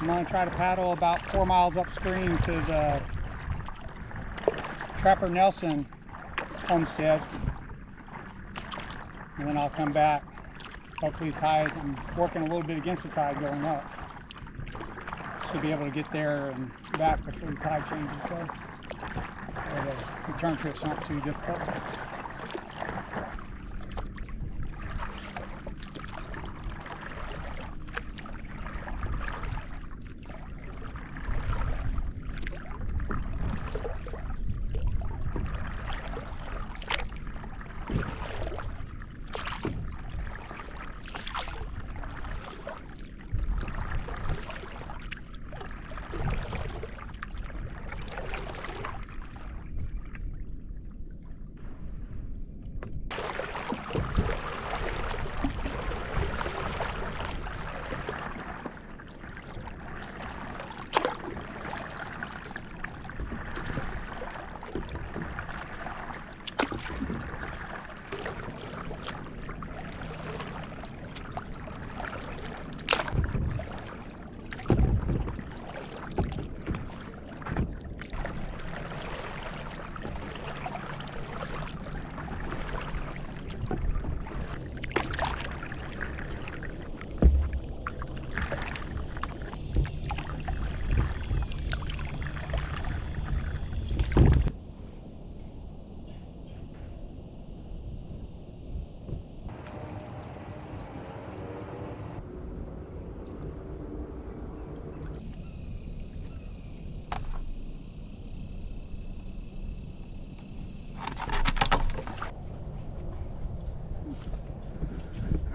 I'm going to try to paddle about 4 miles upstream to the Trapper Nelson homestead, and then I'll come back. Hopefully the tide, I'm working a little bit against the tide going up. Should be able to get there and back before the tide changes, so the return trip's not too difficult.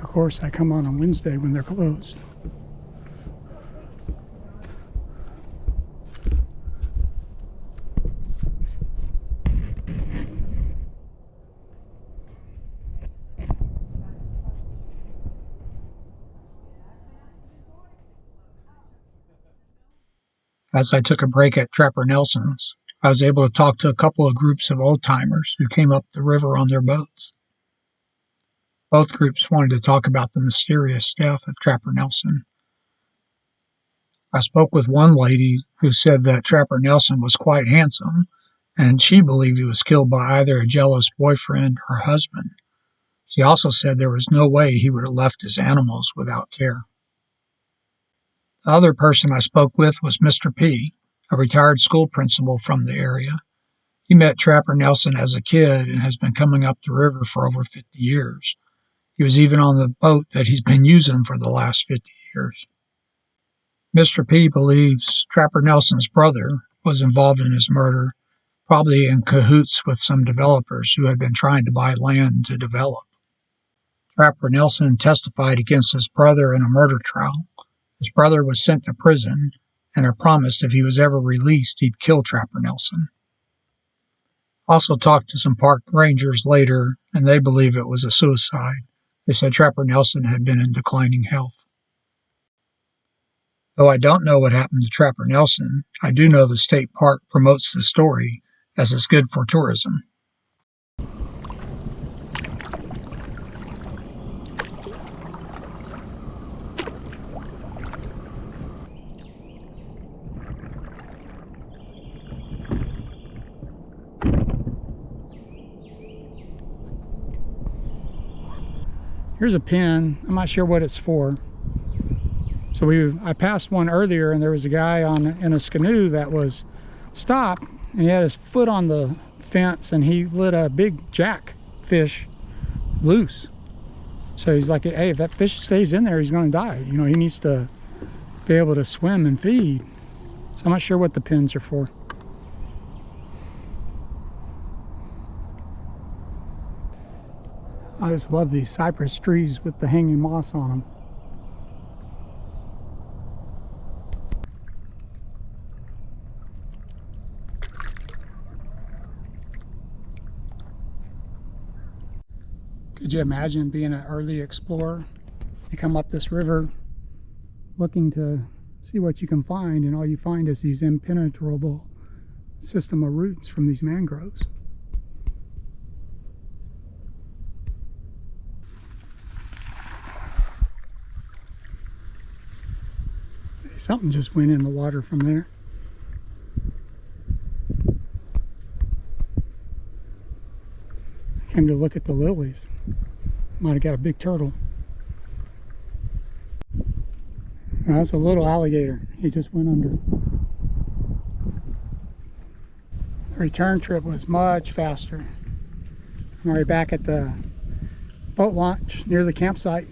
Of course, I come on Wednesday when they're closed. As I took a break at Trapper Nelson's, I was able to talk to a couple of groups of old-timers who came up the river on their boats. Both groups wanted to talk about the mysterious death of Trapper Nelson. I spoke with one lady who said that Trapper Nelson was quite handsome, and she believed he was killed by either a jealous boyfriend or husband. She also said there was no way he would have left his animals without care. The other person I spoke with was Mr. P., a retired school principal from the area. He met Trapper Nelson as a kid and has been coming up the river for over 50 years. He was even on the boat that he's been using for the last 50 years. Mr. P. believes Trapper Nelson's brother was involved in his murder, probably in cahoots with some developers who had been trying to buy land to develop. Trapper Nelson testified against his brother in a murder trial. His brother was sent to prison and had promised if he was ever released, he'd kill Trapper Nelson. Also talked to some park rangers later, and they believe it was a suicide. They said Trapper Nelson had been in declining health. Though I don't know what happened to Trapper Nelson, I do know the state park promotes the story as it's good for tourism. Here's a pin. I'm not sure what it's for. So I passed one earlier, and there was a guy in a canoe that was stopped, and he had his foot on the fence, and he let a big jackfish loose. So he's like, hey, if that fish stays in there, he's going to die. You know, he needs to be able to swim and feed. So I'm not sure what the pins are for. I just love these cypress trees with the hanging moss on them. Could you imagine being an early explorer? You come up this river looking to see what you can find, and all you find is these impenetrable system of roots from these mangroves. Something just went in the water from there. I came to look at the lilies. Might have got a big turtle. No, that's a little alligator. He just went under. The return trip was much faster. I'm already back at the boat launch near the campsite.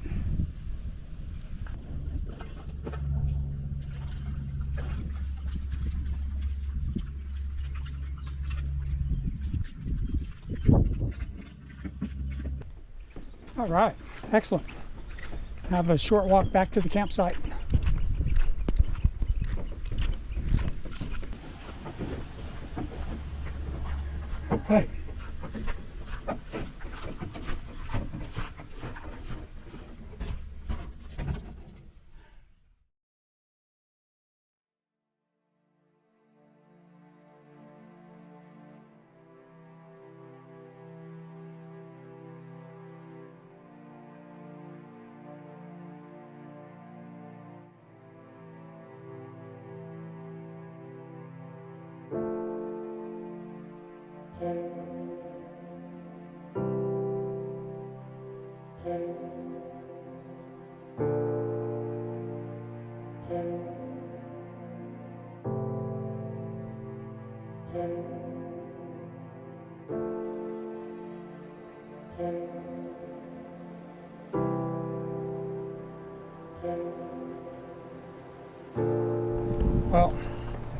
All right, excellent. Have a short walk back to the campsite. Okay. Well,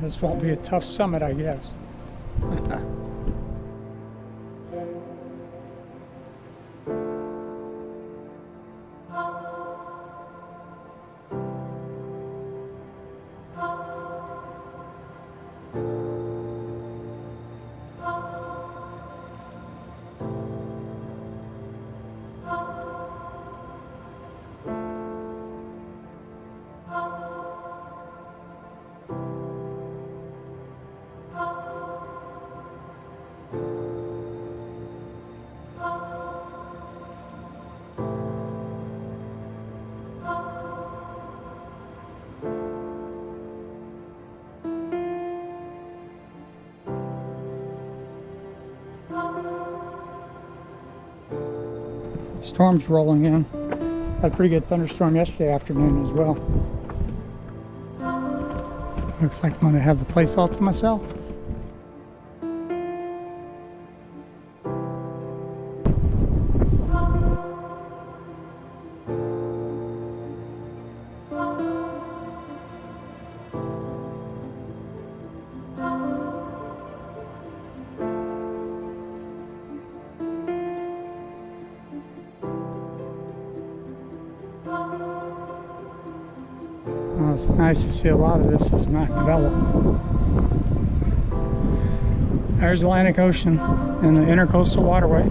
this won't be a tough summit, I guess. Storm's rolling in. Had a pretty good thunderstorm yesterday afternoon as well. Looks like I'm going to have the place all to myself. Well, it's nice to see a lot of this is not developed. There's the Atlantic Ocean and the Intercoastal Waterway.